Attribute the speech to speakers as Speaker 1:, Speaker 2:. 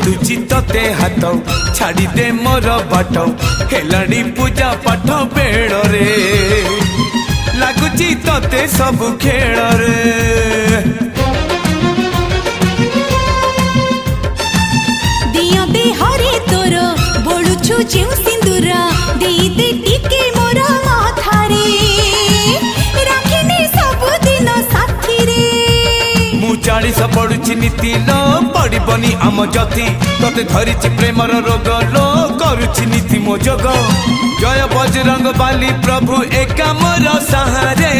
Speaker 1: जोड़ुची तते हाथ छाड़ी दे मोर बाट हेलाड़ी पूजा पाठ बेड़ रे लगुची तते सब खेल रे
Speaker 2: दिया दे हरे तोर बोलुछु जेउ सिंदूर दे दे टिके मोर माथा रे राखिनी सब दिन साथी रे
Speaker 1: मु 40 पड़ुची नीति लो पड़बनी आम जति तते धरिची प्रेमर रोग लो करुची नीति मो जोग जय बजरंग बाली प्रभु एका मोर सहारे।